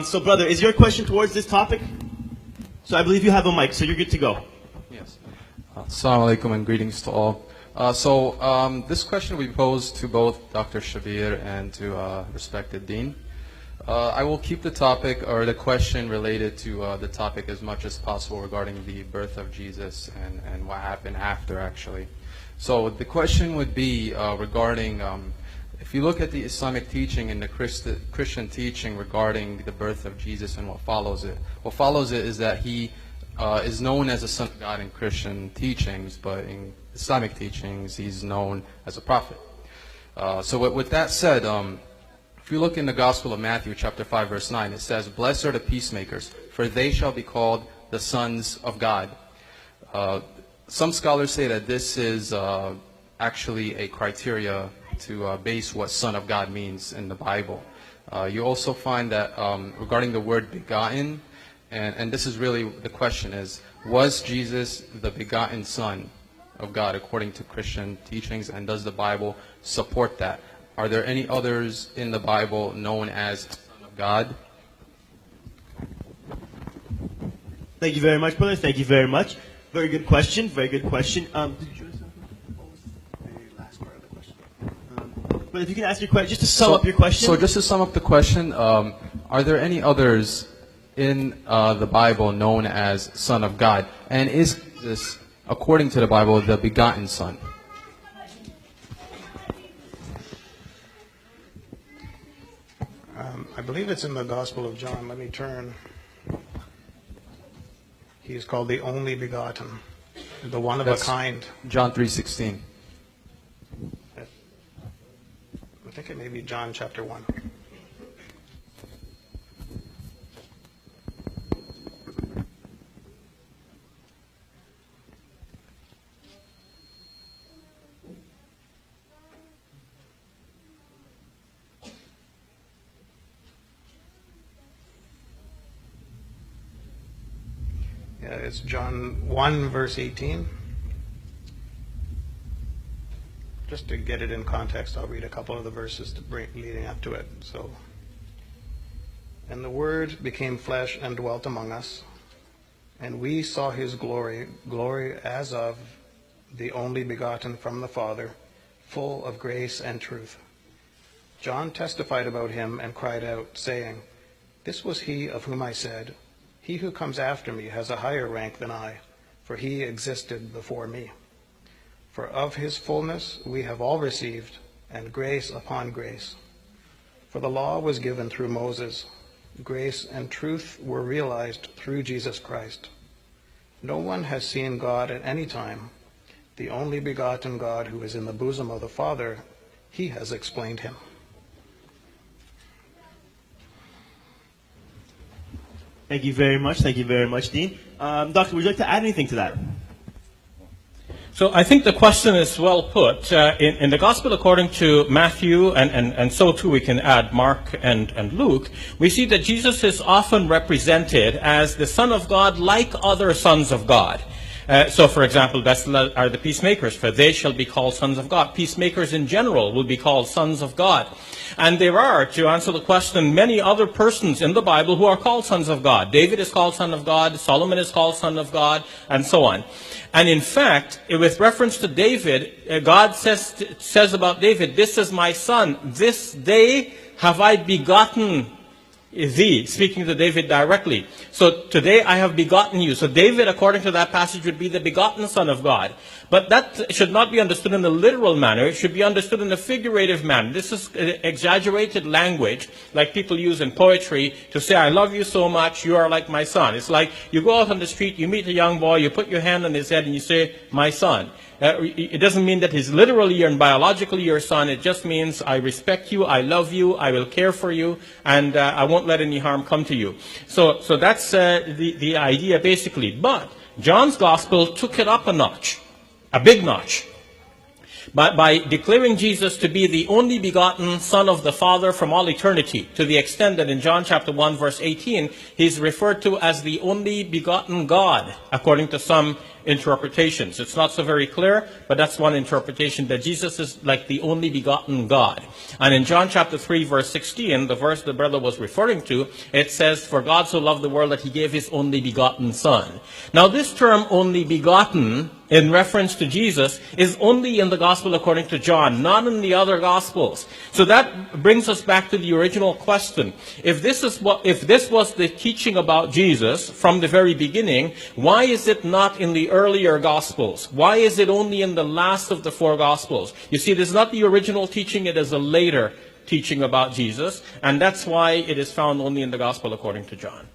So, brother, is your question towards this topic? So I believe you have a mic, so you're good to go. Yes. Assalamu alaikum and greetings to all. This question we pose to both Dr. Shabir and to respected Dean. I will keep the topic or the question related to the topic as much as possible regarding the birth of Jesus and what happened after, actually. So the question would be regarding, if you look at the Islamic teaching and the Christian teaching regarding the birth of Jesus and what follows it is that he is known as a son of God in Christian teachings, but in Islamic teachings he's known as a prophet. So with that said, if you look in the Gospel of Matthew chapter 5 verse 9, it says, "Blessed are the peacemakers, for they shall be called the sons of God." Some scholars say that this is actually a criteria to base what son of God means in the Bible. You also find that regarding the word begotten, and this is really the question is, was Jesus the begotten son of God according to Christian teachings, and does the Bible support that? Are there any others in the Bible known as son of God? Thank you very much, brother. Thank you very much. Very good question. Very good question. Did you the last part of the question? But if you can ask your question, just to sum up your question. So just to sum up the question, are there any others in the Bible known as son of God? And is this, according to the Bible, the begotten son? I believe it's in the Gospel of John. Let me turn. He is called the only begotten, the one of a kind. John 3:16. I think it may be John chapter 1. It's John 1 verse 18. Just to get it in context, I'll read a couple of the verses leading up to it. So, "And the Word became flesh and dwelt among us, and we saw his glory, glory as of the only begotten from the Father, full of grace and truth. John testified about him and cried out, saying, 'This was he of whom I said, He who comes after me has a higher rank than I, for he existed before me. For of his fullness we have all received, and grace upon grace. For the law was given through Moses. Grace and truth were realized through Jesus Christ. No one has seen God at any time. The only begotten God who is in the bosom of the Father, he has explained him.'" Thank you very much. Thank you very much, Dean. Doctor, would you like to add anything to that? So I think the question is well put. In the Gospel according to Matthew, and so too we can add Mark and Luke, we see that Jesus is often represented as the Son of God like other sons of God. So, for example, blessed are the peacemakers, for they shall be called sons of God. Peacemakers in general will be called sons of God. And there are, to answer the question, many other persons in the Bible who are called sons of God. David is called son of God, Solomon is called son of God, and so on. And in fact, with reference to David, God says about David, "This is my son, this day have I begotten thee," speaking to David directly. So today I have begotten you. So David, according to that passage, would be the begotten son of God. But that should not be understood in a literal manner. It should be understood in a figurative manner. This is exaggerated language, like people use in poetry to say, "I love you so much, you are like my son." It's like you go out on the street, you meet a young boy, you put your hand on his head and you say, "My son." It doesn't mean that he's literally and biologically your son. It just means I respect you, I love you, I will care for you, and I won't let any harm come to you. So that's the idea basically. But John's Gospel took it up a notch, a big notch, by declaring Jesus to be the only begotten Son of the Father from all eternity, to the extent that in John chapter 1 verse 18, he's referred to as the only begotten God, according to some interpretations. It's not so very clear, but that's one interpretation, that Jesus is like the only begotten God. And in John chapter 3, verse 16, the verse the brother was referring to, it says, "For God so loved the world that he gave his only begotten Son." Now this term only begotten, in reference to Jesus, is only in the Gospel according to John, not in the other Gospels. So that brings us back to the original question. If this was the teaching about Jesus from the very beginning, why is it not in the earlier Gospels? Why is it only in the last of the 4 Gospels? You see, it is not the original teaching, it is a later teaching about Jesus, and that's why it is found only in the Gospel according to John.